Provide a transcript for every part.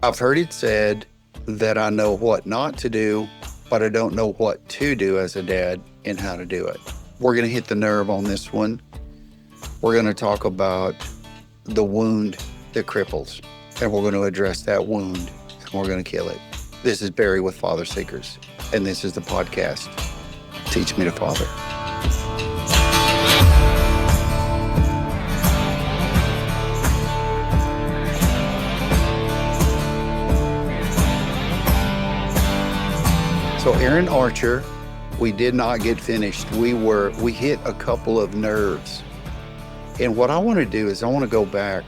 I've heard it said that I know what not to do, but I don't know what to do as a dad and how to do it. We're going to hit the nerve on this one. We're going to talk about the wound that cripples, and we're going to address that wound, and we're going to kill it. This is Barry with FatherSeekers, and this is the podcast, Teach Me to Father. So Aaron Archer, we did not get finished. We hit a couple of nerves. And what I want to do is I want to go back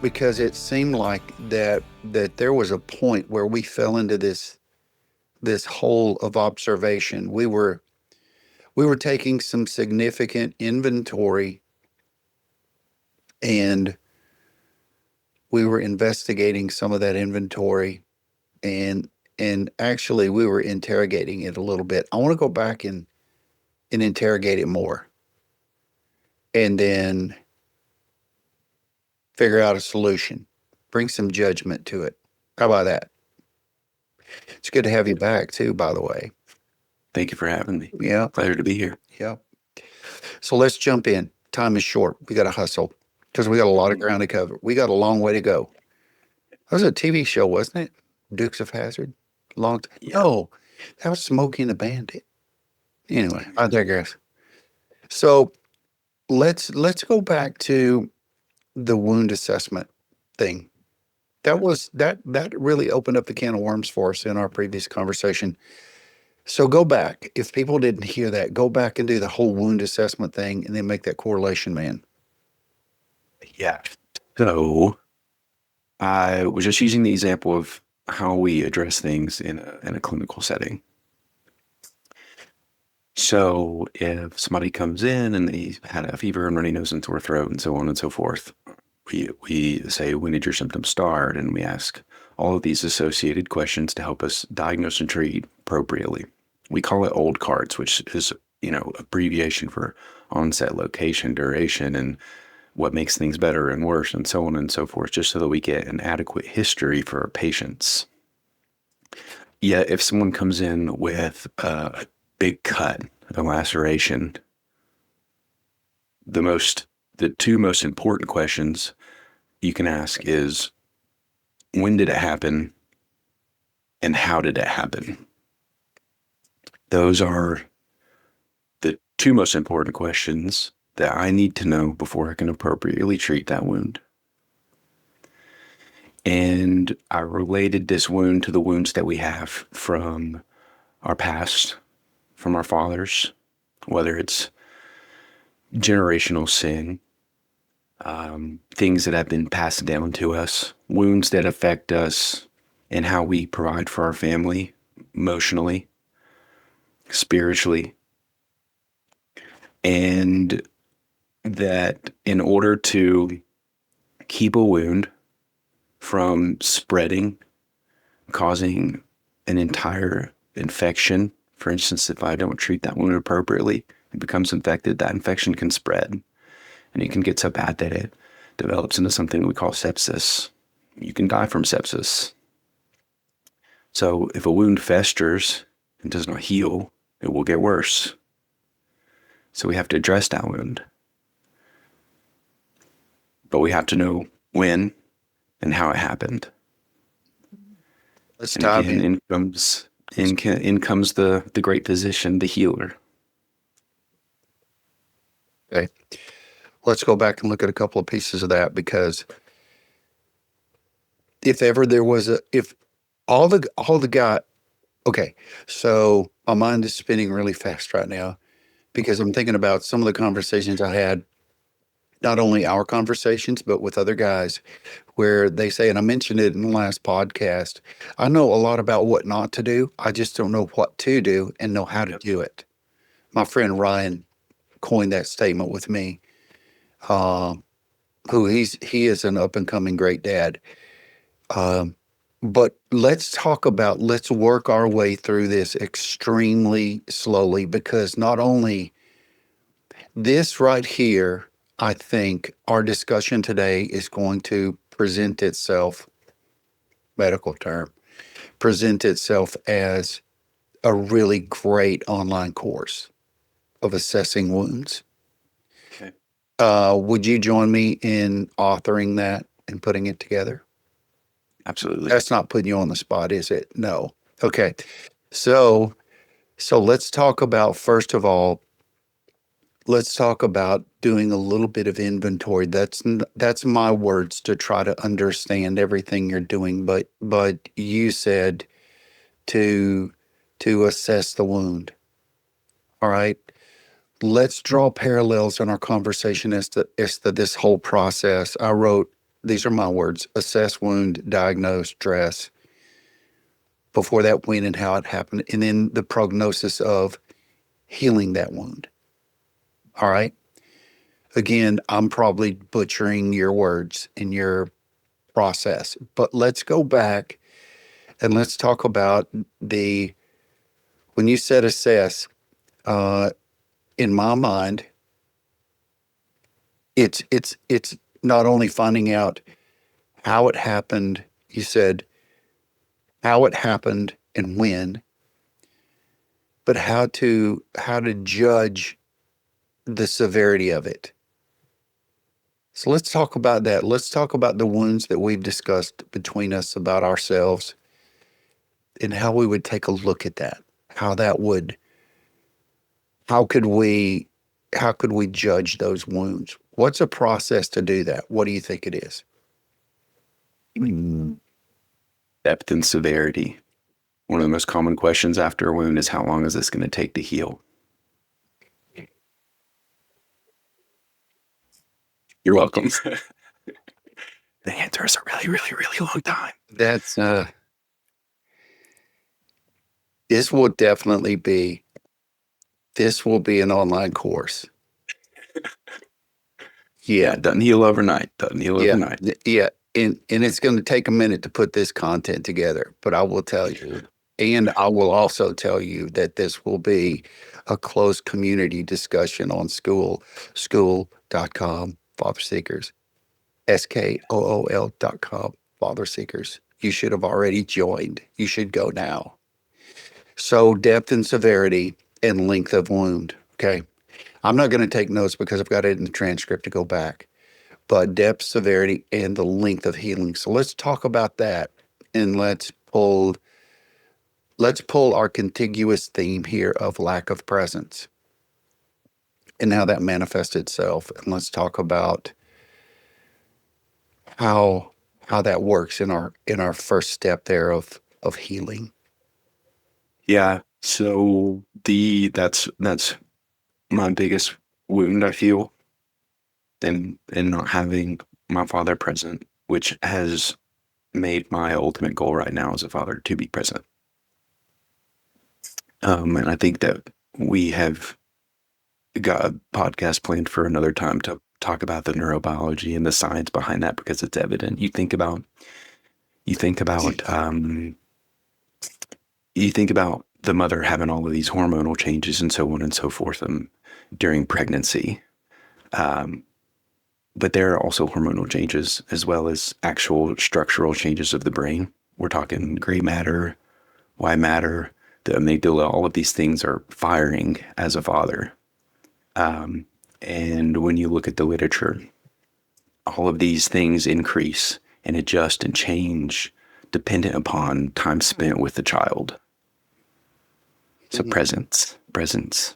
because it seemed like that there was a point where we fell into this hole of observation. We were taking some significant inventory, and we were investigating some of that inventory, and actually we were interrogating it a little bit. I want to go back and interrogate it more, and then figure out a solution, bring some judgment to it. How about that? It's good to have you back too, by the way. Thank you for having me. Yeah. Pleasure to be here. Yeah. So let's jump in. Time is short. We got to hustle because we got a lot of ground to cover. We got a long way to go. That was a TV show, wasn't it? Dukes of Hazzard. No, that was Smokey and the Bandit. Anyway, I digress. So let's go back to the wound assessment thing. That really opened up the can of worms for us in our previous conversation. So go back. If people didn't hear that, go back and do the whole wound assessment thing and then make that correlation, man. Yeah. So I was just using the example of how we address things in a clinical setting. So if somebody comes in and they had a fever and runny nose and sore throat and so on and so forth, we say, when did your symptoms start? And we ask all of these associated questions to help us diagnose and treat appropriately. We call it OLD cards, which is, abbreviation for onset, location, duration, and what makes things better and worse, and so on and so forth, just so that we get an adequate history for our patients. Yet if someone comes in with a big cut, a laceration, the two most important questions you can ask is, when did it happen and how did it happen? Those are the two most important questions that I need to know before I can appropriately treat that wound. And I related this wound to the wounds that we have from our past, from our fathers, whether it's generational sin, things that have been passed down to us, wounds that affect us and how we provide for our family, emotionally, spiritually. And that in order to keep a wound from spreading, causing an entire infection, for instance, if I don't treat that wound appropriately, it becomes infected, that infection can spread. And it can get so bad that it develops into something we call sepsis. You can die from sepsis. So if a wound festers and does not heal, it will get worse. So we have to address that wound. But we have to know when and how it happened. Let's dive in. In comes the great physician, the healer. Okay. Let's go back and look at a couple of pieces of that, because if ever there was okay, so my mind is spinning really fast right now because I'm thinking about some of the conversations I had, not only our conversations, but with other guys, where they say, and I mentioned it in the last podcast, I know a lot about what not to do. I just don't know what to do and know how to do it. My friend Ryan coined that statement with me. He is an up and coming great dad. But let's work our way through this extremely slowly, because not only this right here, I think our discussion today is going to present itself medical term, present itself as a really great online course of assessing wounds. Okay. Would you join me in authoring that and putting it together? Absolutely. That's not putting you on the spot, is it? No. Okay. So, so let's talk about, first of all, let's talk about doing a little bit of inventory. That's my words to try to understand everything you're doing. But you said to assess the wound. All right. Let's draw parallels in our conversation as to this whole process. I wrote, these are my words: assess wound, diagnose, dress. Before that, when and how it happened, and then the prognosis of healing that wound. All right. Again, I'm probably butchering your words in your process, but let's go back and let's talk about the, when you said assess, uh, in my mind, it's not only finding out how it happened, you said how it happened and when, but how to judge the severity of it. So let's talk about that. Let's talk about the wounds that we've discussed between us about ourselves and how we would take a look at that. How that would, how could we, how could we judge those wounds? What's a process to do that? What do you think it is? Depth and severity. One of the most common questions after a wound is, how long is this going to take to heal? You're welcome. The answer is a really, really, really long time. That's this will definitely be, this will be an online course. Yeah, Yeah. it doesn't heal overnight. Doesn't heal Yeah. overnight. Yeah. And it's going to take a minute to put this content together, but I will tell you, and I will also tell you that this will be a closed community discussion on school.com, FatherSeekers, SKOOL.com, FatherSeekers. You should have already joined. You should go now. So depth and severity and length of wound. Okay. I'm not going to take notes because I've got it in the transcript to go back, but depth, severity, and the length of healing. So let's talk about that, and let's pull our contiguous theme here of lack of presence and how that manifests itself. And let's talk about how that works in our first step there of healing. Yeah. So that's my biggest wound, I feel, in not having my father present, which has made my ultimate goal right now as a father to be present. And I think that we have got a podcast planned for another time to talk about the neurobiology and the science behind that, because it's evident. You think about the mother having all of these hormonal changes and so on and so forth during pregnancy. But there are also hormonal changes as well as actual structural changes of the brain. We're talking gray matter, white matter, the amygdala, all of these things are firing as a father. And when you look at the literature, all of these things increase and adjust and change dependent upon time spent with the child. So presence, presence,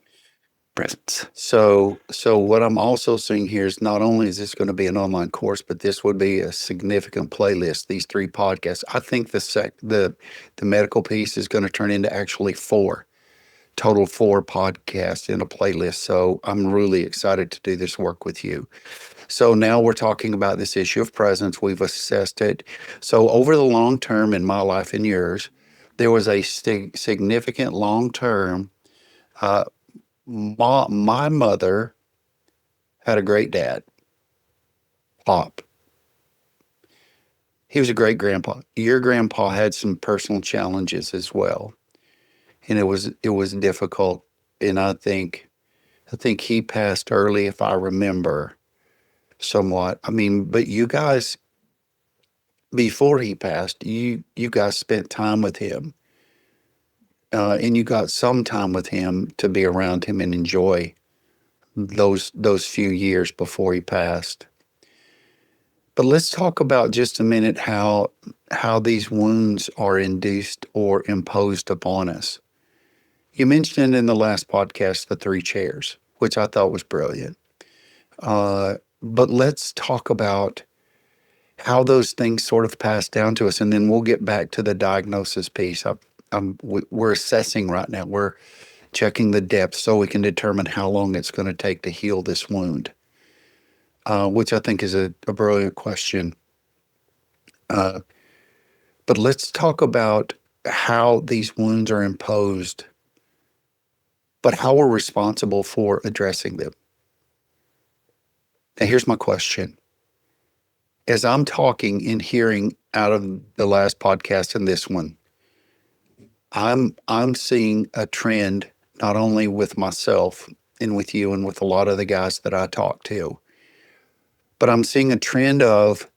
presence. So what I'm also seeing here is not only is this going to be an online course, but this would be a significant playlist. These 3 podcasts. I think the medical piece is going to turn into actually 4 podcasts in a playlist. So I'm really excited to do this work with you. So now we're talking about this issue of presence. We've assessed it. So over the long term in my life and yours, there was a significant long term. My mother had a great dad, Pop. He was a great grandpa. Your grandpa had some personal challenges as well, and it was difficult. And I think he passed early, if I remember somewhat. I mean, but you guys before he passed, you guys spent time with him, and you got some time with him to be around him and enjoy those few years before he passed. But let's talk about just a minute how these wounds are induced or imposed upon us. You mentioned in the last podcast the three chairs, which I thought was brilliant. But let's talk about how those things sort of pass down to us, and then we'll get back to the diagnosis piece. We're assessing right now. We're checking the depth so we can determine how long it's going to take to heal this wound, which I think is a brilliant question. But let's talk about how these wounds are imposed, but how we're responsible for addressing them. Now, here's my question. As I'm talking and hearing out of the last podcast and this one, I'm seeing a trend not only with myself and with you and with a lot of the guys that I talk to, but I'm seeing a trend of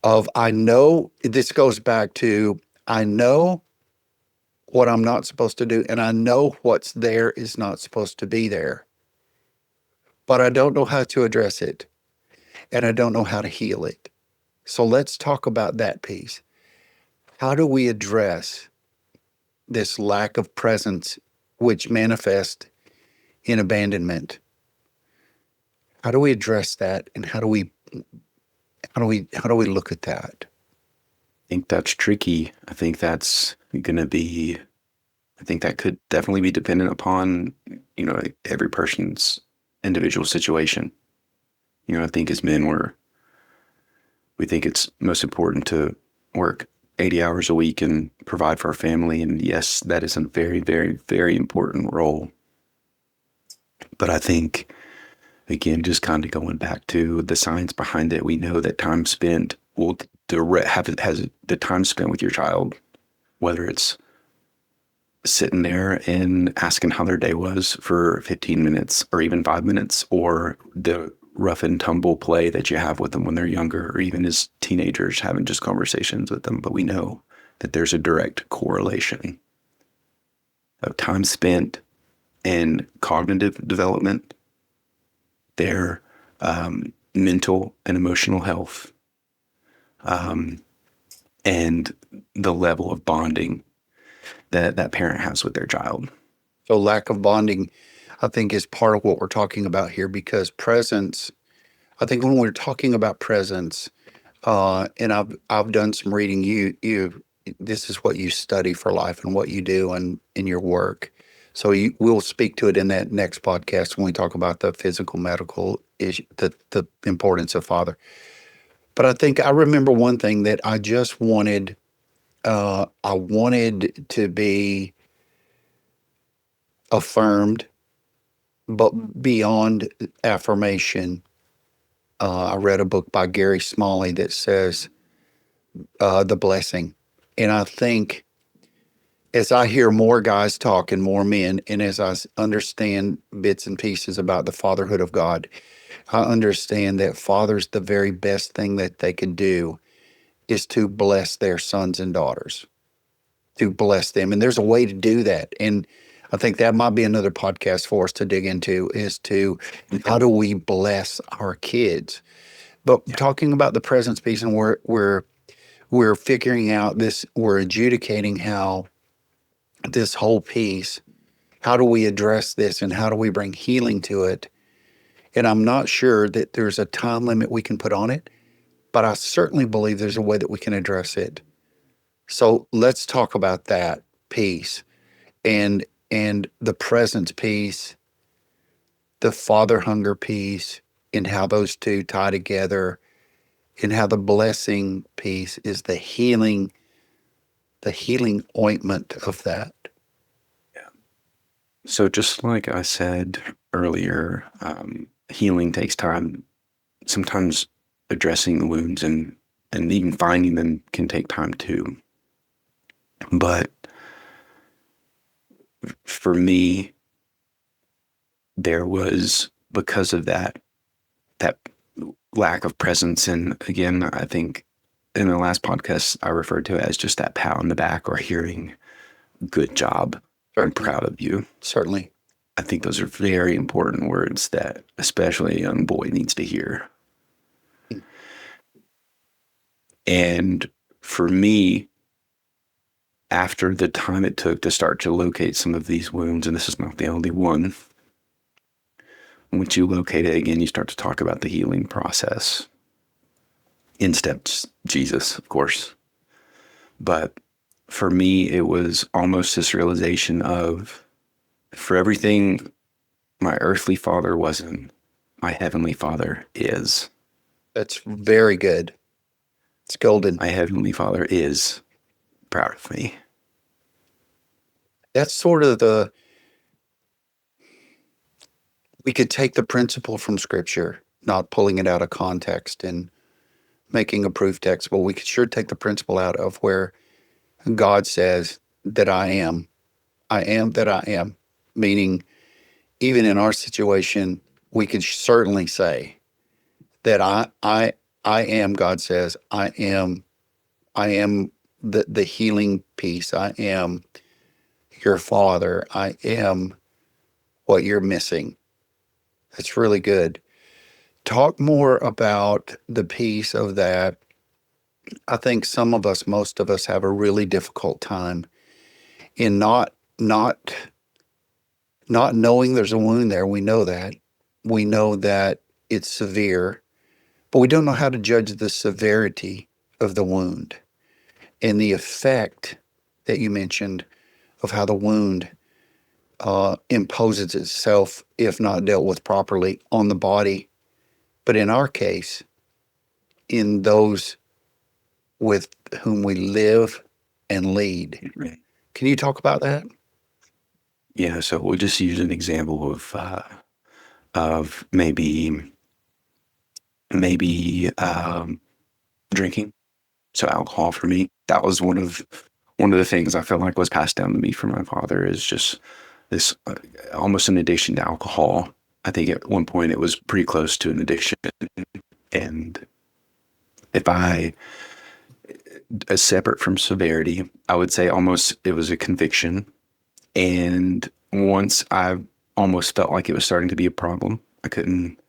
I know this goes back to I know what I'm not supposed to do, and I know what's there is not supposed to be there, but I don't know how to address it, and I don't know how to heal it. So let's talk about that piece. How do we address this lack of presence, which manifests in abandonment? How do we address that, and how do we look at that? I think that's tricky. I think that's going to be, I think that could definitely be dependent upon, every person's individual situation. I think as men, we think it's most important to work 80 hours a week and provide for our family. And yes, that is a very, very, very important role. But I think, again, just kind of going back to the science behind it, we know that time spent will has the time spent with your child, whether it's sitting there and asking how their day was for 15 minutes or even 5 minutes, or the rough and tumble play that you have with them when they're younger, or even as teenagers having just conversations with them. But we know that there's a direct correlation of time spent and cognitive development, their mental and emotional health, and the level of bonding that parent has with their child. So lack of bonding, I think, is part of what we're talking about here, because presence, I think when we're talking about presence, and I've done some reading, this is what you study for life and what you do in your work. So we'll speak to it in that next podcast when we talk about the physical, medical issue, the importance of father. But I think I remember one thing that I just wanted, I wanted to be affirmed, but beyond affirmation. I read a book by Gary Smalley that says the blessing. And I think as I hear more guys talk and more men, and as I understand bits and pieces about the fatherhood of God, I understand that fathers, the very best thing that they can do is to bless their sons and daughters, to bless them. And there's a way to do that. And I think that might be another podcast for us to dig into, is to how do we bless our kids? But talking about the presence piece, and we're figuring out this, we're adjudicating how this whole piece, how do we address this and how do we bring healing to it? And I'm not sure that there's a time limit we can put on it, but I certainly believe there's a way that we can address it. So let's talk about that piece and the presence piece, the father hunger piece, and how those two tie together, and how the blessing piece is the healing ointment of that. Yeah. So just like I said earlier, healing takes time. Sometimes addressing the wounds and even finding them can take time too. But for me, there was, because of that lack of presence, and again, I think in the last podcast, I referred to it as just that pat on the back or hearing, good job. I'm Certainly. proud of you. Certainly. I think those are very important words that especially a young boy needs to hear. And for me, after the time it took to start to locate some of these wounds, and this is not the only one, once you locate it again, you start to talk about the healing process. In steps Jesus, of course. But for me, it was almost this realization of, for everything my earthly father wasn't, my heavenly father is. That's very good. It's golden. My heavenly father is proud of me. That's sort of we could take the principle from scripture, not pulling it out of context and making a proof text, but we could sure take the principle out of where God says that I am that I am, meaning even in our situation, we could certainly say that I am, God says, I am the healing piece. I am your father. I am what you're missing. That's really good. Talk more about the piece of that. I think some of us, most of us, have a really difficult time in not knowing there's a wound there. We know that. We know that it's severe, but we don't know how to judge the severity of the wound and the effect that you mentioned of how the wound imposes itself, if not dealt with properly, on the body. But in our case, in those with whom we live and lead. Can you talk about that? Yeah, so we'll just use an example of maybe drinking. So alcohol for me, that was one of the things I felt like was passed down to me from my father is just this almost an addiction to alcohol. I think at one point it was pretty close to an addiction. And if I, separate from severity, I would say almost it was a conviction. And once I almost felt like it was starting to be a problem, I couldn't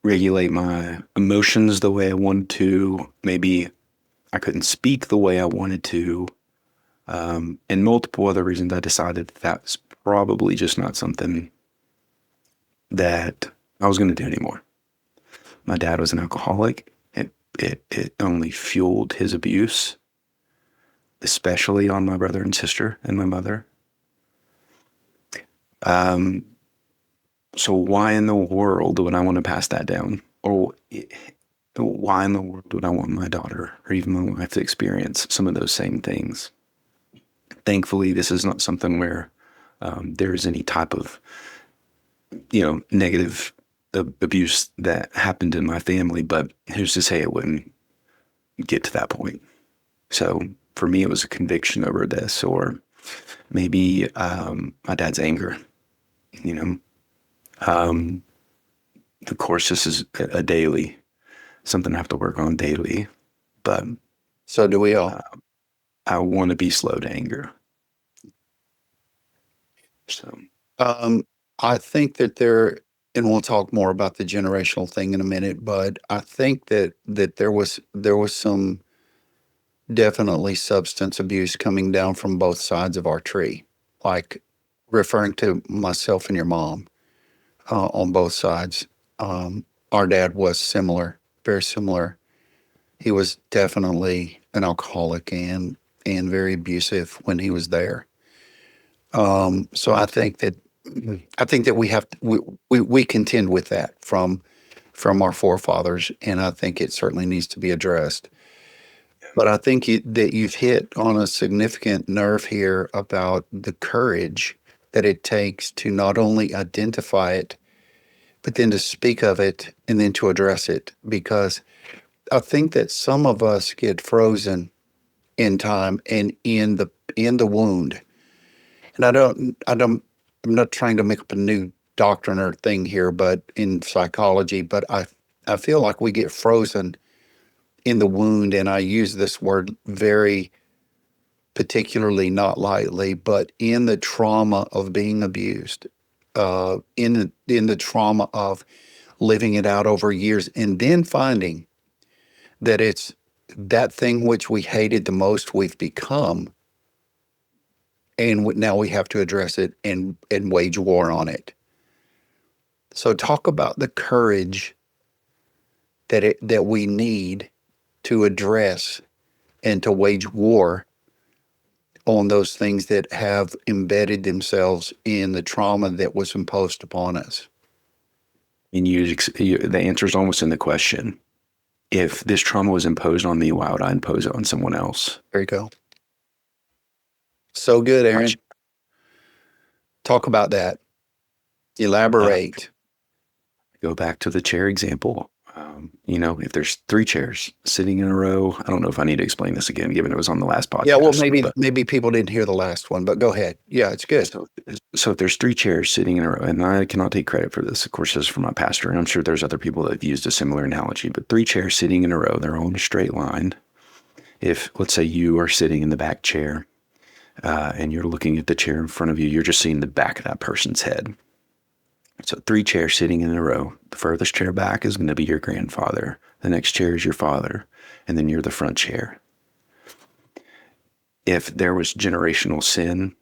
regulate my emotions the way I wanted to. Maybe I couldn't speak the way I wanted to. And multiple other reasons, I decided that's probably just not something that I was going to do anymore. My dad was an alcoholic. It only fueled his abuse, especially on my brother and sister and my mother. So why in the world would I want to pass that down? Or why in the world would I want my daughter or even my wife to experience some of those same things? Thankfully, this is not something where there's any type of, negative abuse that happened in my family, but who's to say it wouldn't get to that point? So for me, it was a conviction over this, or maybe my dad's anger, you know. Of course, this is a daily, something I have to work on daily, but So do we all. I want to be slow to anger. So, I think that there, and we'll talk more about the generational thing in a minute, but I think that there was some definitely substance abuse coming down from both sides of our tree, like referring to myself and your mom on both sides. Our dad was similar, very similar. He was definitely an alcoholic and very abusive when he was there. So I think that we contend with that from our forefathers, and I think it certainly needs to be addressed. But I think that you've hit on a significant nerve here about the courage that it takes to not only identify it, but then to speak of it and then to address it. Because I think that some of us get frozen in time and in the wound. And I'm not trying to make up a new doctrine or thing here, but in psychology, but I feel like we get frozen in the wound, and I use this word very particularly, not lightly, but in the trauma of being abused, in the trauma of living it out over years, and then finding that it's that thing which we hated the most we've become, and now we have to address it and wage war on it. So talk about the courage that we need to address and to wage war on those things that have embedded themselves in the trauma that was imposed upon us. And the answer is almost in the question. If this trauma was imposed on me, why would I impose it on someone else? There you go. So good, Aaron. Talk about that. Elaborate. Go back to the chair example. If there's 3 chairs sitting in a row, I don't know if I need to explain this again, given it was on the last podcast. Yeah, well, maybe people didn't hear the last one, but go ahead. Yeah, it's good. So if there's 3 chairs sitting in a row, and I cannot take credit for this, of course, this is from my pastor, and I'm sure there's other people that have used a similar analogy, but 3 chairs sitting in a row, they're all in a straight line. If, let's say, you are sitting in the back chair, and you're looking at the chair in front of you, you're just seeing the back of that person's head. So 3 chairs sitting in a row. The furthest chair back is going to be your grandfather. The next chair is your father. And then you're the front chair. If there was generational sin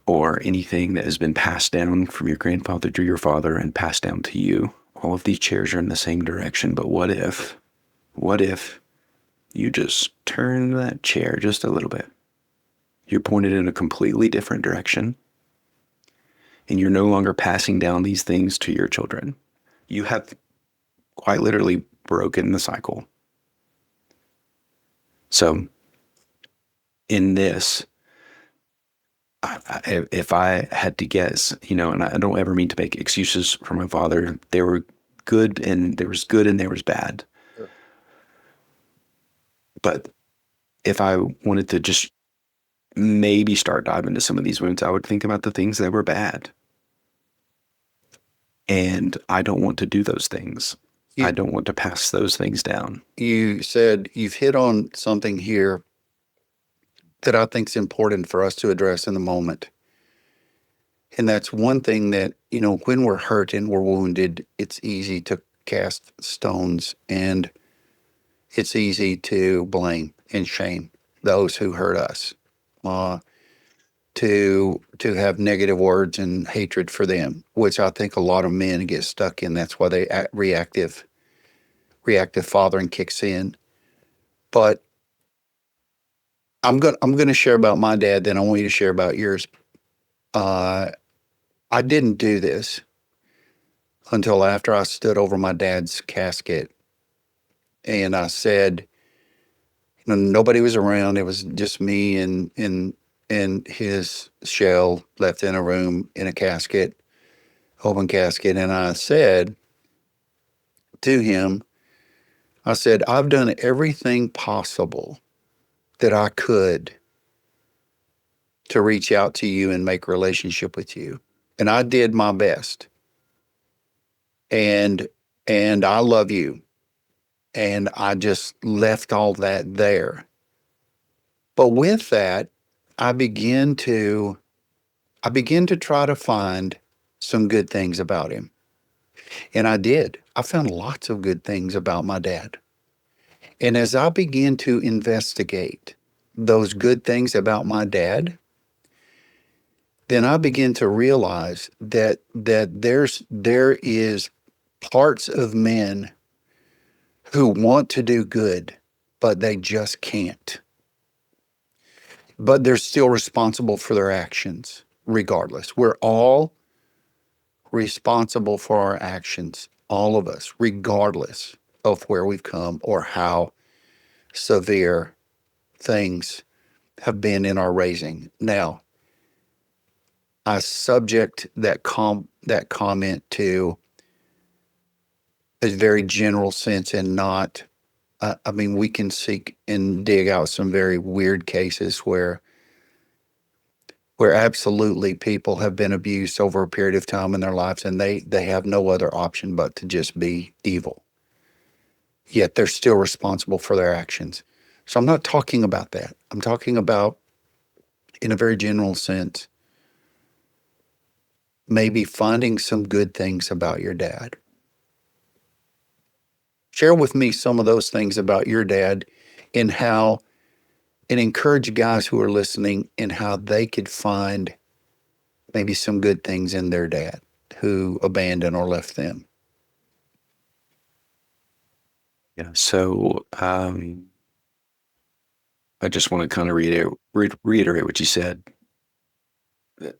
or anything that has been passed down from your grandfather to your father and passed down to you, all of these chairs are in the same direction. But what if you just turn that chair just a little bit? You're pointed in a completely different direction. And you're no longer passing down these things to your children. You have quite literally broken the cycle. So in this, if I had to guess, and I don't ever mean to make excuses for my father, there were good and there was good and there was bad. Sure. But if I wanted to just maybe start diving into some of these wounds, I would think about the things that were bad. And I don't want to do those things. I don't want to pass those things down. You said you've hit on something here that I think is important for us to address in the moment. And that's one thing that, when we're hurt and we're wounded, it's easy to cast stones, and it's easy to blame and shame those who hurt us, to have negative words and hatred for them, which I think a lot of men get stuck in. That's why they act reactive fathering kicks in. But I'm gonna share about my dad, then I want you to share about yours. I didn't do this until after I stood over my dad's casket, and I said, nobody was around. It was just me and his shell left in a room in a casket, open casket. And I said to him, I've done everything possible that I could to reach out to you and make a relationship with you. And I did my best. And I love you. And I just left all that there. But with that, I began to try to find some good things about him. And I did. I found lots of good things about my dad. And as I began to investigate those good things about my dad, then I began to realize that there is parts of men who want to do good, but they just can't. But they're still responsible for their actions, regardless. We're all responsible for our actions, all of us, regardless of where we've come or how severe things have been in our raising. Now, I subject that comment to a very general sense and not, we can seek and dig out some very weird cases where absolutely people have been abused over a period of time in their lives, and they have no other option but to just be evil. yet they're still responsible for their actions. So I'm not talking about that. I'm talking about, in a very general sense, maybe finding some good things about your dad. Share with me some of those things about your dad and how, and encourage guys who are listening in how they could find maybe some good things in their dad who abandoned or left them. Yeah. So I just want to kind of reiterate what you said. That,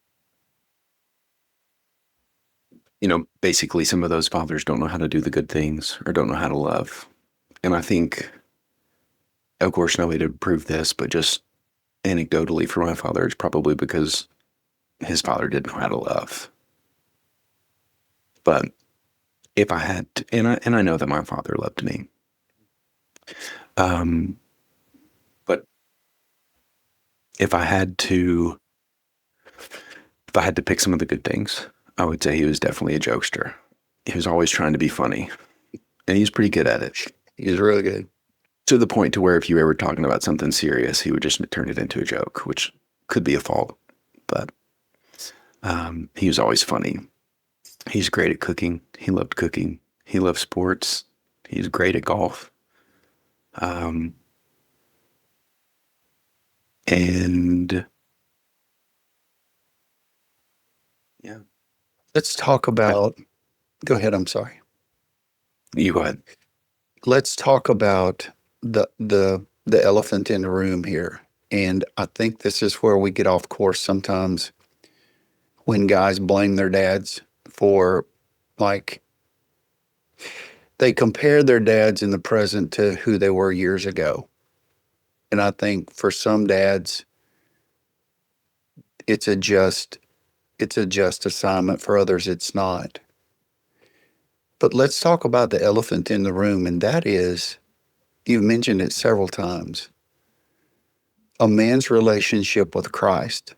basically some of those fathers don't know how to do the good things or don't know how to love. And I think, of course, no way to prove this, but just anecdotally for my father, it's probably because his father didn't know how to love. But if I had to, and I know that my father loved me. But if I had to pick some of the good things, I would say he was definitely a jokester. He was always trying to be funny, and he's pretty good at it. He's really good. To the point to where if you were talking about something serious, he would just turn it into a joke, which could be a fault, but he was always funny. He's great at cooking. He loved cooking. He loved sports. He's great at golf. And yeah, Let's talk about, go ahead, I'm sorry. you go ahead. Let's talk about the elephant in the room here. And I think this is where we get off course sometimes when guys blame their dads for, like, they compare their dads in the present to who they were years ago. And I think for some dads, it's a just assignment. For others, it's not. But let's talk about the elephant in the room, and that is, you've mentioned it several times. A man's relationship with Christ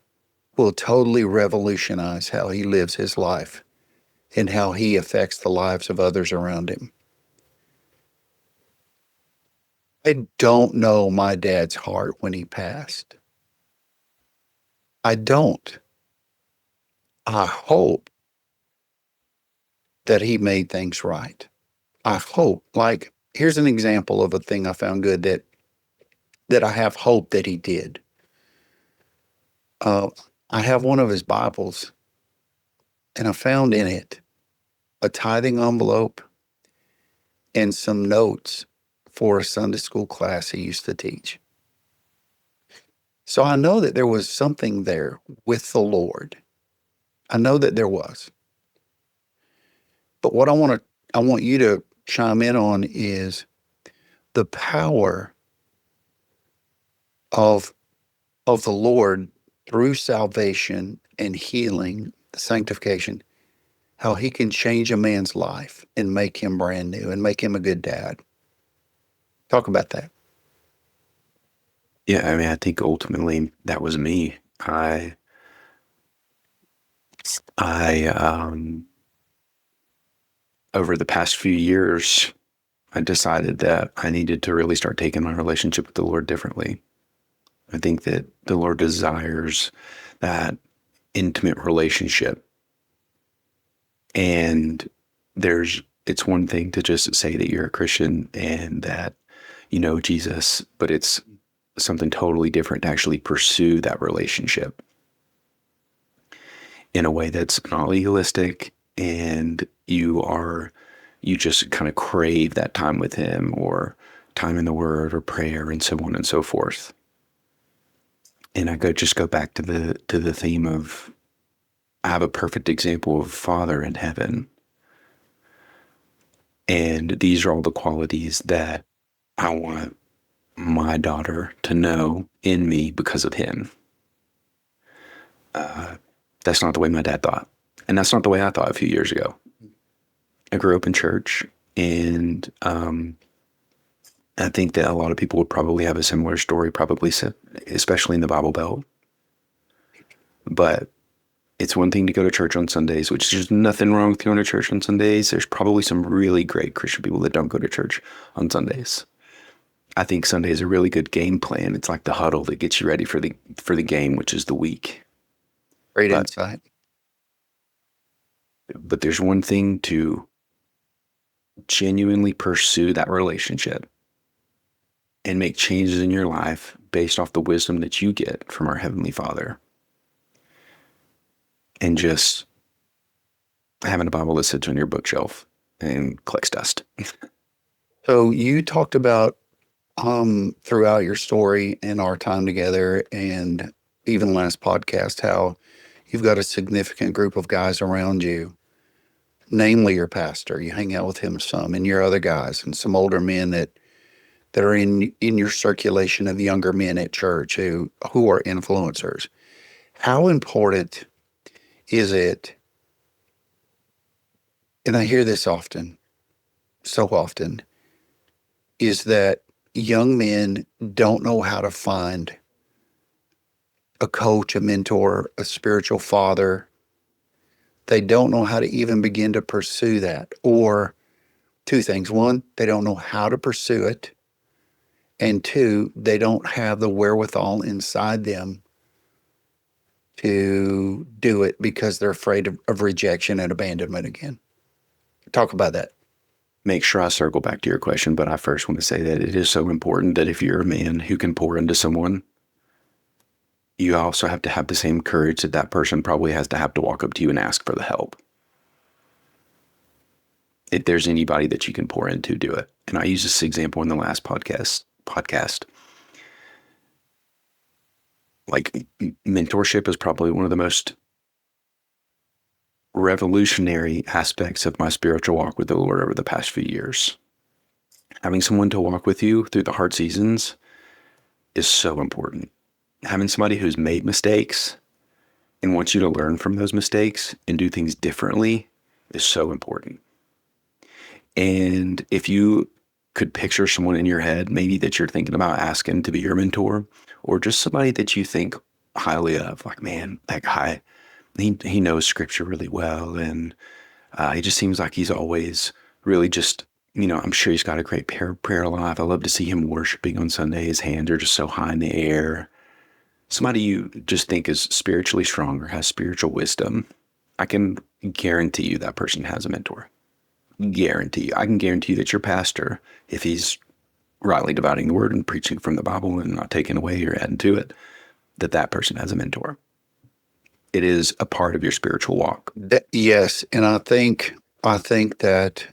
will totally revolutionize how he lives his life and how he affects the lives of others around him. I don't know my dad's heart when he passed. I don't. I hope that he made things right. I hope, like, here's an example of a thing I found good that I have hope that he did. Uh, I have one of his Bibles, and I found in it a tithing envelope and some notes for a Sunday school class he used to teach. So I know that there was something there with the Lord. I know that there was. But what I want you to chime in on is the power of the Lord through salvation and healing, sanctification, how he can change a man's life and make him brand new and make him a good dad. Talk about that. Yeah, I mean, I think ultimately that was me. I over the past few years, I decided that I needed to really start taking my relationship with the Lord differently. I think that the Lord desires that intimate relationship. And it's one thing to just say that you're a Christian and that you know Jesus, but it's something totally different to actually pursue that relationship in a way that's not legalistic, and you just kind of crave that time with him or time in the word or prayer and so on and so forth. And I go back to the theme of, I have a perfect example of Father in heaven. And these are all the qualities that I want my daughter to know in me because of him. That's not the way my dad thought. And that's not the way I thought a few years ago. I grew up in church, and I think that a lot of people would probably have a similar story, especially in the Bible Belt. But It's one thing to go to church on Sundays, which there's nothing wrong with going to church on Sundays. There's probably some really great Christian people that don't go to church on Sundays. I think Sunday is a really good game plan. It's like the huddle that gets you ready for the game, which is the week. Great But insight. but there's one thing to genuinely pursue that relationship and make changes in your life based off the wisdom that you get from our Heavenly Father. And just having a Bible that sits on your bookshelf and collects dust. So you talked about throughout your story and our time together, and even last podcast, how you've got a significant group of guys around you, namely your pastor. You hang out with him some, and your other guys, and some older men that are in your circulation of younger men at church who are influencers. How important is it? And I hear this often, so often, is that young men don't know how to find a coach, a mentor, a spiritual father. They don't know how to even begin to pursue that. Or two things. One, they don't know how to pursue it. And two, they don't have the wherewithal inside them to do it because they're afraid of rejection and abandonment again. Talk about that. Make sure I circle back to your question, but I first want to say that it is so important that if you're a man who can pour into someone, you also have to have the same courage that that person probably has to have to walk up to you and ask for the help. If there's anybody that you can pour into, do it. And I used this example in the last podcast. Like, mentorship is probably one of the most revolutionary aspects of my spiritual walk with the Lord over the past few years. Having someone to walk with you through the hard seasons is so important. Having somebody who's made mistakes and wants you to learn from those mistakes and do things differently is so important. And if you could picture someone in your head, maybe that you're thinking about asking to be your mentor, or just somebody that you think highly of, like, man, that guy, he knows scripture really well. And he just seems like he's always really just, I'm sure he's got a great prayer life. I love to see him worshiping on Sunday. His hands are just so high in the air. Somebody you just think is spiritually strong or has spiritual wisdom. I can guarantee you that person has a mentor. Guarantee you. I can guarantee you that your pastor, if he's rightly dividing the word and preaching from the Bible and not taking away or adding to it, that person has a mentor. It is a part of your spiritual walk. Yes, and I think that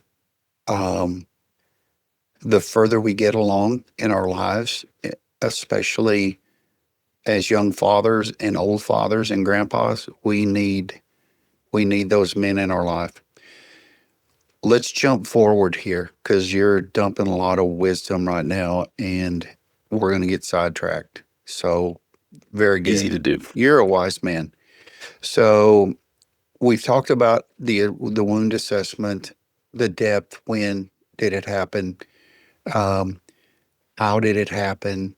the further we get along in our lives, especially as young fathers and old fathers and grandpas, we need those men in our life. Let's jump forward here because you're dumping a lot of wisdom right now, and we're going to get sidetracked. So, very good. Easy to do. You're a wise man. So, we've talked about the wound assessment, the depth. When did it happen? How did it happen?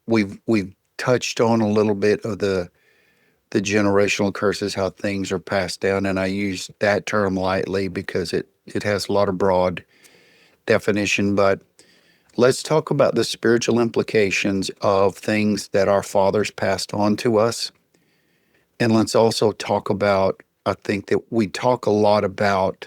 We've touched on a little bit of the generational curses, how things are passed down, and I use that term lightly because it has a lot of broad definition. But let's talk about the spiritual implications of things that our fathers passed on to us, and let's also talk about. I think that we talk a lot about,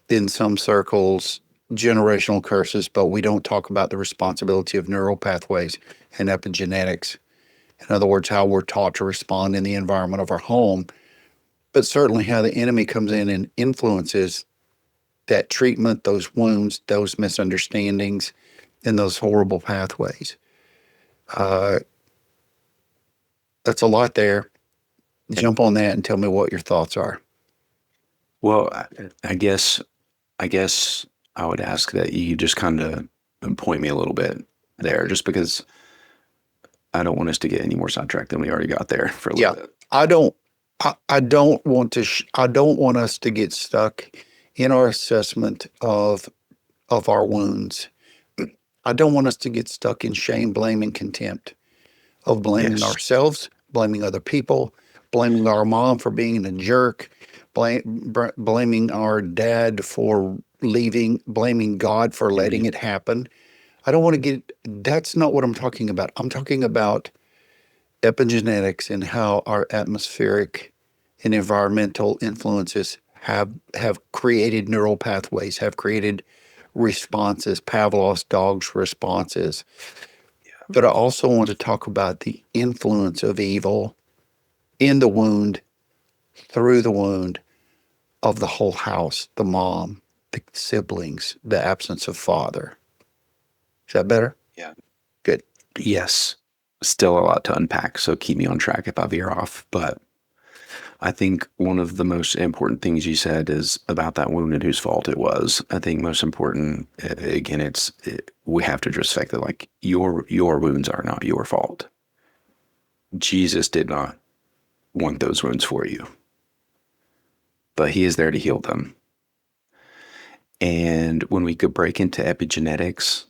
in some circles, generational curses, but we don't talk about the responsibility of neural pathways and epigenetics. In other words, how we're taught to respond in the environment of our home, but certainly how the enemy comes in and influences that treatment, those wounds, those misunderstandings, and those horrible pathways. That's a lot there. Jump on that and tell me what your thoughts are. Well, I guess I would ask that you just kind of point me a little bit there, just because I don't want us to get any more sidetracked than we already got there for a little bit. I don't want us to get stuck in our assessment of our wounds. I don't want us to get stuck in shame, blame, and contempt of blaming Yes. ourselves, blaming other people, blaming our mom for being a jerk, blaming our dad for leaving, blaming God for letting it happen. I don't want to that's not what I'm talking about. I'm talking about epigenetics and how our atmospheric and environmental influences have created neural pathways, have created responses, Pavlov's dog's responses. But I also want to talk about the influence of evil in the wound, through the wound of the whole house, the mom, the siblings, the absence of father. Is that better? Yeah. Good. Yes. Still a lot to unpack, so keep me on track if I veer off. But I think one of the most important things you said is about that wound and whose fault it was. I think most important, again, we have to address the fact that like your wounds are not your fault. Jesus did not want those wounds for you, but he is there to heal them. And when we could break into epigenetics,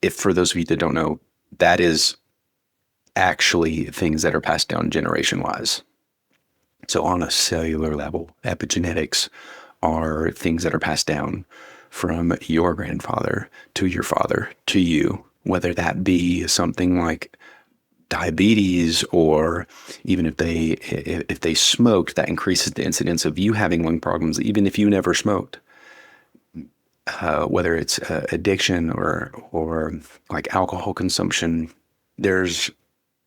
if for those of you that don't know, that is actually things that are passed down generation wise. So on a cellular level, epigenetics are things that are passed down from your grandfather to your father to you, whether that be something like diabetes, or even if they smoked, that increases the incidence of you having lung problems, even if you never smoked. Whether it's addiction or like alcohol consumption, there's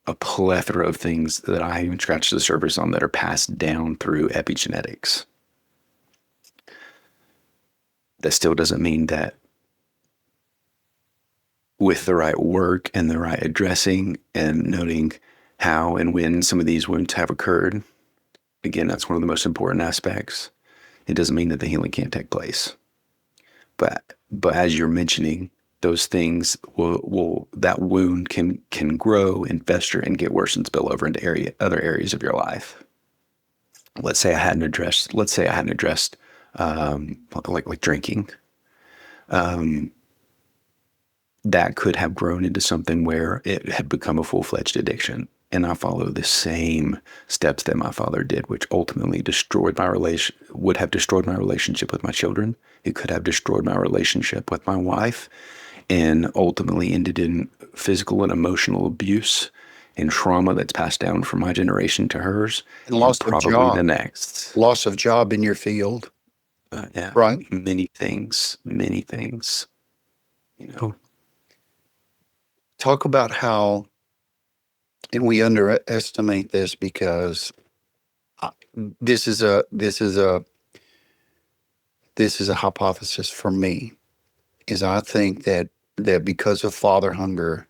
a plethora of things that I haven't scratched the surface on that are passed down through epigenetics. That still doesn't mean that with the right work and the right addressing and noting how and when some of these wounds have occurred, again, that's one of the most important aspects. It doesn't mean that the healing can't take place. But as you're mentioning, those things will that wound can grow and fester and get worse and spill over into other areas of your life. Let's say I hadn't addressed like drinking. That could have grown into something where it had become a full-fledged addiction. And I follow the same steps that my father did, which ultimately would have destroyed my relationship with my children. It could have destroyed my relationship with my wife, and ultimately ended in physical and emotional abuse and trauma that's passed down from my generation to hers, And loss of probably job. the next. Loss of job in your field. Yeah, Right. many things. Talk about how, and we underestimate this because this is a hypothesis for me, is I think that because of father hunger,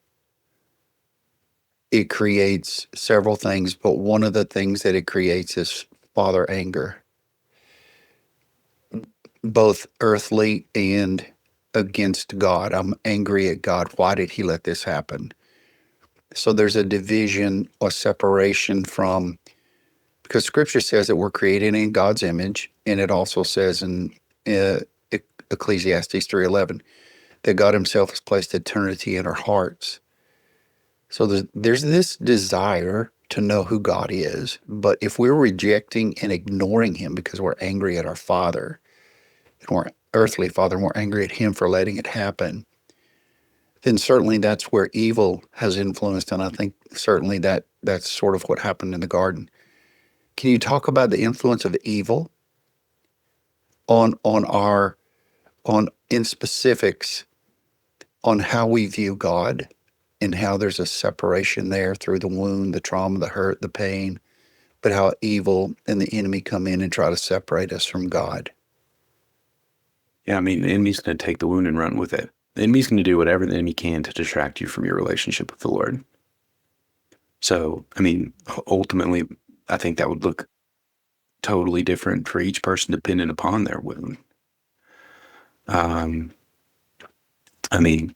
it creates several things, but one of the things that it creates is father anger, both earthly and against God. I'm angry at God. Why did he let this happen? So there's a division or separation from, because scripture says that we're created in God's image, and it also says in Ecclesiastes 3:11 that God himself has placed eternity in our hearts. So there's this desire to know who God is, but if we're rejecting and ignoring him because we're angry at our father, and we're earthly father, and we're angry at him for letting it happen, then certainly that's where evil has influenced. And I think certainly that's sort of what happened in the garden. Can you talk about the influence of evil on in specifics on how we view God, and how there's a separation there through the wound, the trauma, the hurt, the pain, but how evil and the enemy come in and try to separate us from God? Yeah, I mean, the enemy's going to take the wound and run with it. The enemy's going to do whatever the enemy can to distract you from your relationship with the Lord. So, I mean, ultimately, I think that would look totally different for each person depending upon their wound. I mean,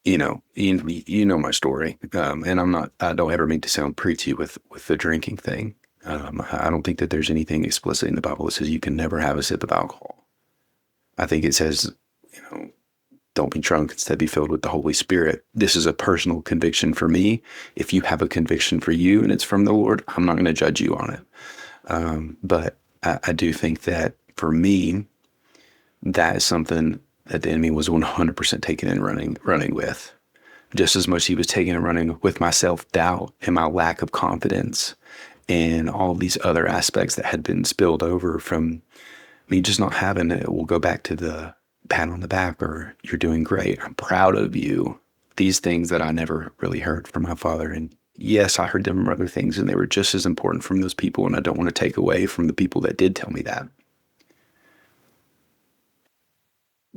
you know my story, and I don't ever mean to sound preachy with the drinking thing. I don't think that there's anything explicit in the Bible that says you can never have a sip of alcohol. I think it says, don't be drunk, instead be filled with the Holy Spirit. This is a personal conviction for me. If you have a conviction for you and it's from the Lord, I'm not going to judge you on it. But I do think that for me, that is something that the enemy was 100% taking and running with. Just as much he was taking and running with my self-doubt and my lack of confidence and all these other aspects that had been spilled over from me just not having it. We'll go back to the pat on the back, or you're doing great, I'm proud of you. These things that I never really heard from my father. And yes, I heard them from other things, and they were just as important from those people. And I don't want to take away from the people that did tell me that.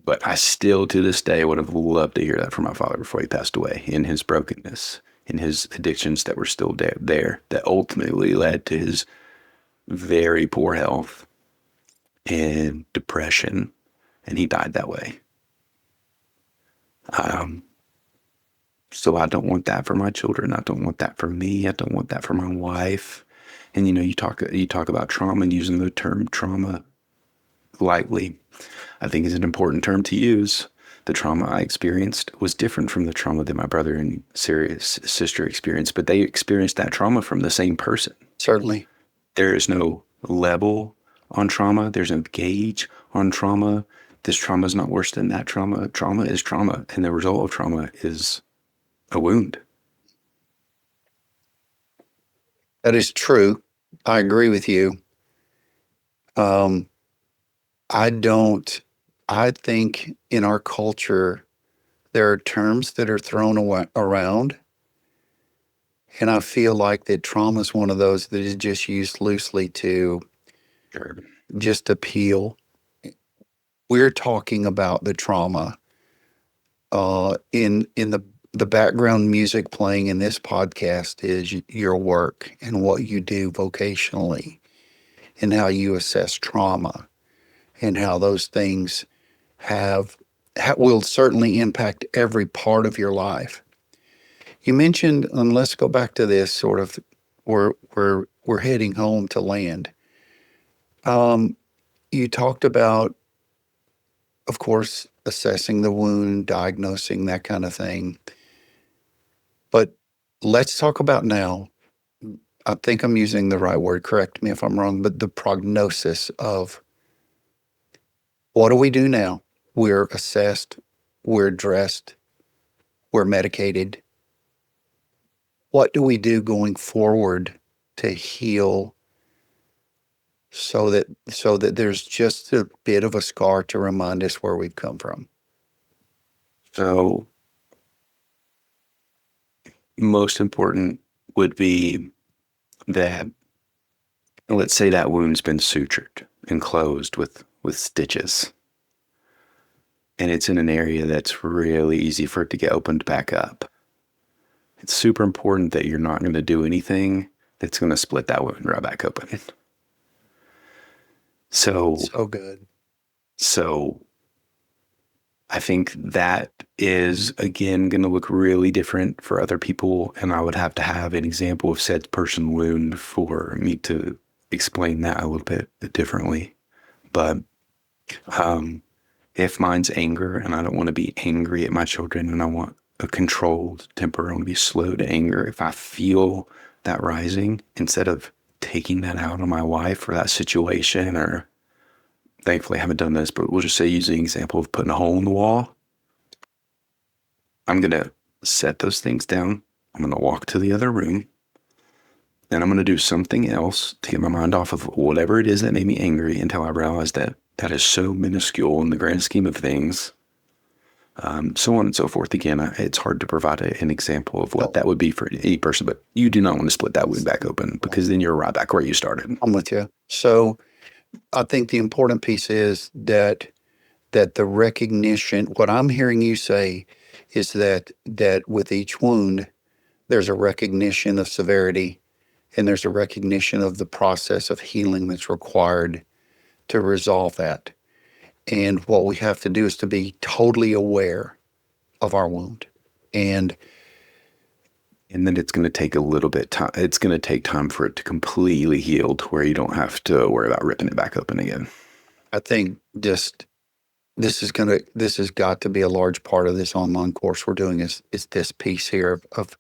But I still, to this day, would have loved to hear that from my father before he passed away, in his brokenness, in his addictions that were still there, that ultimately led to his very poor health and depression. And he died that way. So I don't want that for my children. I don't want that for me. I don't want that for my wife. And you talk about trauma and using the term trauma lightly. I think is an important term to use. The trauma I experienced was different from the trauma that my brother and sister experienced, but they experienced that trauma from the same person. Certainly. There is no level on trauma. There's no gauge on trauma. This trauma is not worse than that trauma. Trauma is trauma, and the result of trauma is a wound. That is true. I agree with you. I don't, I think in our culture, there are terms that are thrown around. And I feel like that trauma is one of those that is just used loosely to Sure. just appeal. We're talking about the trauma in the background music playing in this podcast is your work and what you do vocationally and how you assess trauma and how those things will certainly impact every part of your life. You mentioned, and let's go back to this sort of, we're heading home to land. You talked about, of course, assessing the wound, diagnosing that kind of thing. But let's talk about now. I think I'm using the right word. Correct me if I'm wrong, but the prognosis of what do we do now? We're assessed, we're addressed, we're medicated. What do we do going forward to heal so that there's just a bit of a scar to remind us where we've come from? So most important would be that, let's say that wound's been sutured and closed with stitches. And it's in an area that's really easy for it to get opened back up. It's super important that you're not going to do anything that's going to split that wound right back open. So good. So I think that is, again, going to look really different for other people. And I would have to have an example of said person wound for me to explain that a little bit differently. But if mine's anger and I don't want to be angry at my children and I want a controlled temper, I want to be slow to anger. If I feel that rising, instead of taking that out on my wife or that situation, or thankfully I haven't done this, but we'll just say using the example of putting a hole in the wall, I'm going to set those things down. I'm going to walk to the other room and I'm going to do something else to get my mind off of whatever it is that made me angry until I realize that that is so minuscule in the grand scheme of things. So on and so forth. Again, it's hard to provide an example of what that would be for any person, but you do not want to split that wound back open because then you're right back where you started. I'm with you. So I think the important piece is that the recognition, what I'm hearing you say is that with each wound, there's a recognition of severity and there's a recognition of the process of healing that's required to resolve that. And what we have to do is to be totally aware of our wound. And then it's going to take a little bit time. It's going to take time for it to completely heal to where you don't have to worry about ripping it back open again. I think just this has got to be a large part of this online course we're doing is this piece here of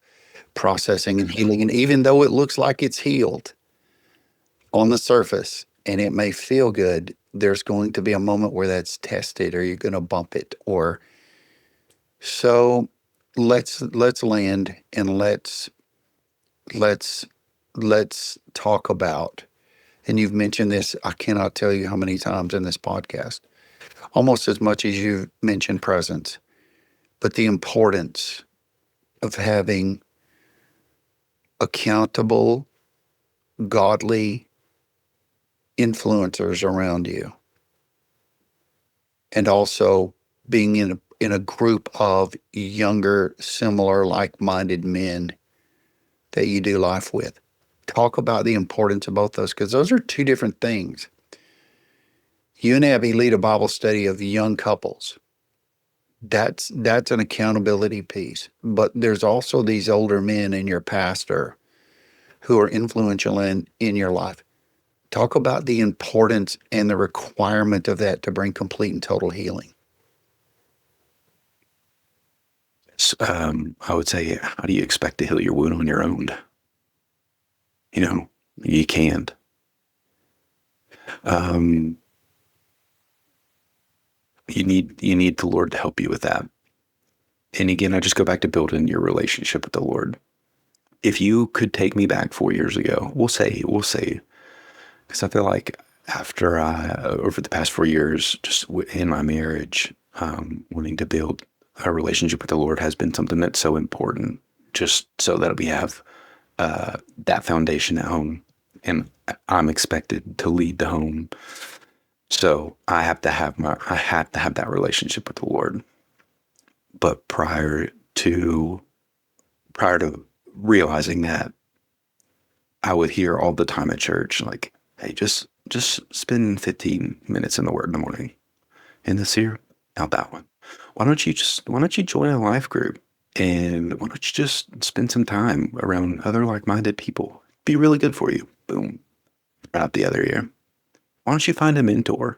processing and healing. And even though it looks like it's healed on the surface and it may feel good, there's going to be a moment where that's tested, or you're going to bump it. Or so let's land, and let's talk about, and you've mentioned this, I cannot tell you how many times in this podcast, almost as much as you've mentioned presence, but the importance of having accountable, godly influencers around you, and also being in a group of younger, similar, like-minded men that you do life with. Talk about the importance of both those, because those are two different things. You and Abby lead a Bible study of young couples. That's an accountability piece. But there's also these older men in your pastor who are influential in your life. Talk about the importance and the requirement of that to bring complete and total healing. I would say, how do you expect to heal your wound on your own? You can't. You need the Lord to help you with that. And again, I just go back to building your relationship with the Lord. If you could take me back 4 years ago, we'll say, because I feel like after over the past 4 years, just in my marriage, wanting to build a relationship with the Lord has been something that's so important, just so that we have that foundation at home, and I'm expected to lead the home. So I had to have that relationship with the Lord. But prior to realizing that, I would hear all the time at church, like, hey, just spend 15 minutes in the Word in the morning. In this here, out that one. Why don't you join a life group, and why don't you just spend some time around other like-minded people? Be really good for you. Boom. Right out the other ear. Why don't you find a mentor?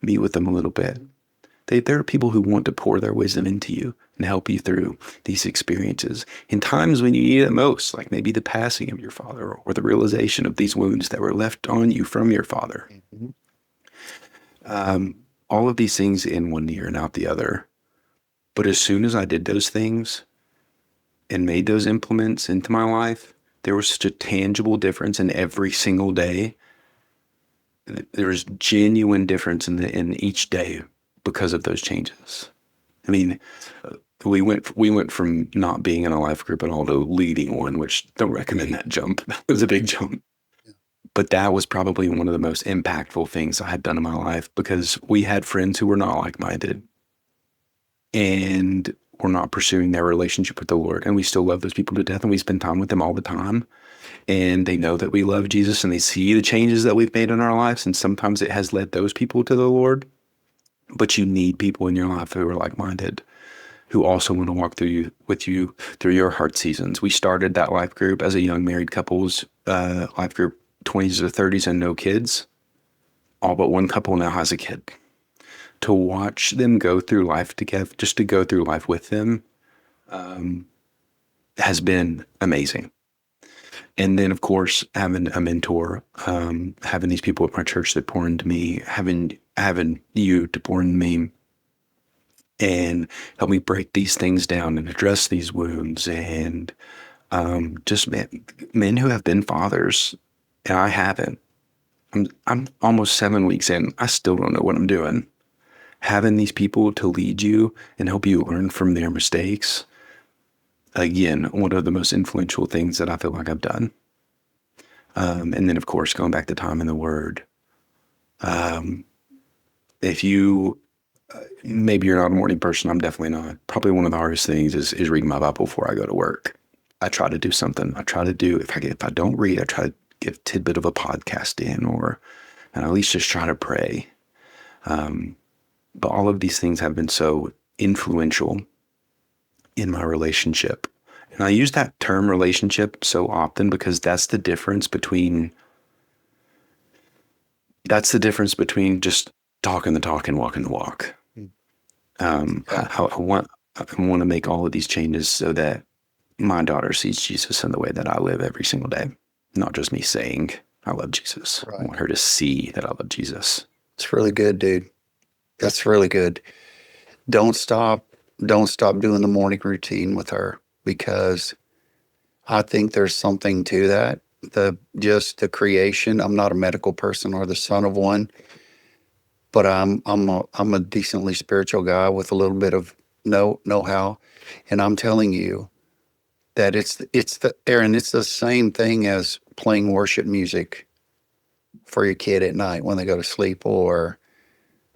Meet with them a little bit. There are people who want to pour their wisdom into you and help you through these experiences in times when you need it most, like maybe the passing of your father or the realization of these wounds that were left on you from your father. Mm-hmm. All of these things in one ear and out the other. But as soon as I did those things and made those implements into my life, there was such a tangible difference in every single day. There was genuine difference in each day because of those changes. I mean, we went from not being in a life group at all to leading one, which don't recommend that jump. That was a big jump. But that was probably one of the most impactful things I had done in my life, because we had friends who were not like-minded and were not pursuing their relationship with the Lord. And we still love those people to death, and we spend time with them all the time. And they know that we love Jesus, and they see the changes that we've made in our lives. And sometimes it has led those people to the Lord. But you need people in your life who are like-minded, who also want to walk with you through your hard seasons. We started that life group as a young married couples life group, 20s or 30s and no kids. All but one couple now has a kid. To watch them go through life together, just to go through life with them, has been amazing. And then, of course, having a mentor, having these people at my church that pour into me, having you to pour into me and help me break these things down and address these wounds, and just men who have been fathers, and I haven't. I'm almost 7 weeks in. I still don't know what I'm doing. Having these people to lead you and help you learn from their mistakes, again, one of the most influential things that I feel like I've done. And then, of course, going back to time in the Word. If you, maybe you're not a morning person, I'm definitely not. Probably one of the hardest things is reading my Bible before I go to work. I try to do something. If I don't read, I try to get a tidbit of a podcast in, and at least just try to pray. But all of these things have been so influential in my relationship. And I use that term relationship so often because that's the difference between just talking the talk and walking the walk. I want to make all of these changes so that my daughter sees Jesus in the way that I live every single day, not just me saying I love Jesus. I Right. want her to see that I love Jesus. It's really good, dude. That's really good. Don't stop. Don't stop doing the morning routine with her, because I think there's something to that. Just the creation. I'm not a medical person or the son of one, but I'm a decently spiritual guy with a little bit of know-how, and I'm telling you that it's the same thing as playing worship music for your kid at night when they go to sleep, or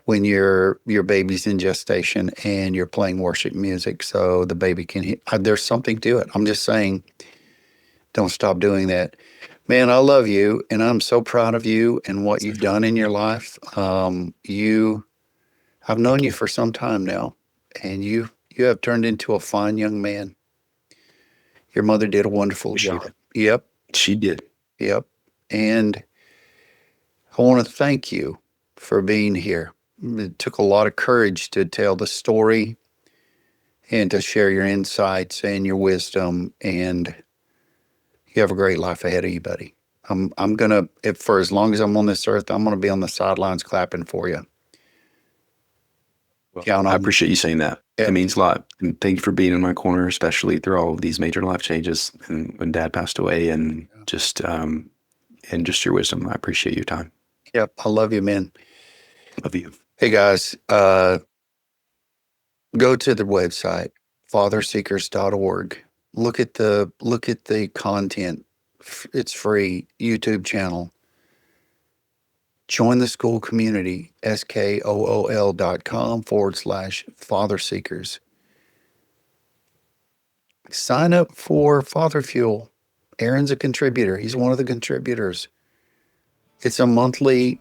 when your baby's in gestation and you're playing worship music so the baby can hear. There's something to it. I'm just saying, don't stop doing that. Man, I love you, and I'm so proud of you and what you've done in your life. I've known Thank you you. for some time now, and you have turned into a fine young man. Your mother did a wonderful Appreciate job. it. Yep, She did. yep. And I want to thank you for being here. It took a lot of courage to tell the story and to share your insights and your wisdom. And you have a great life ahead of you, buddy. I'm gonna, if for as long as I'm on this earth, I'm gonna be on the sidelines clapping for you. Well, Count I on me. appreciate you saying that. It Yep. means a lot. And thank you for being in my corner, especially through all of these major life changes and when Dad passed away, and just your wisdom. I appreciate your time. Yep. I love you, man. Love you. Hey guys, go to the website, fatherseekers.org. Look at the content. It's free. YouTube channel. Join the school community, skool.com/FatherSeekers. Sign up for Father Fuel. Aaron's a contributor. He's one of the contributors. It's a monthly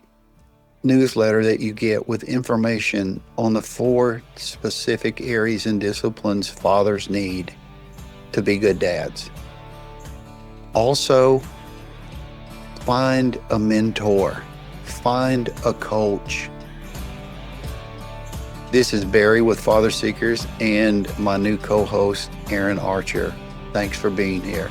newsletter that you get with information on the 4 specific areas and disciplines fathers need to be good dads. Also, find a mentor, find a coach. This is Barry with Father Seekers and my new co-host, Aaron Archer. Thanks for being here.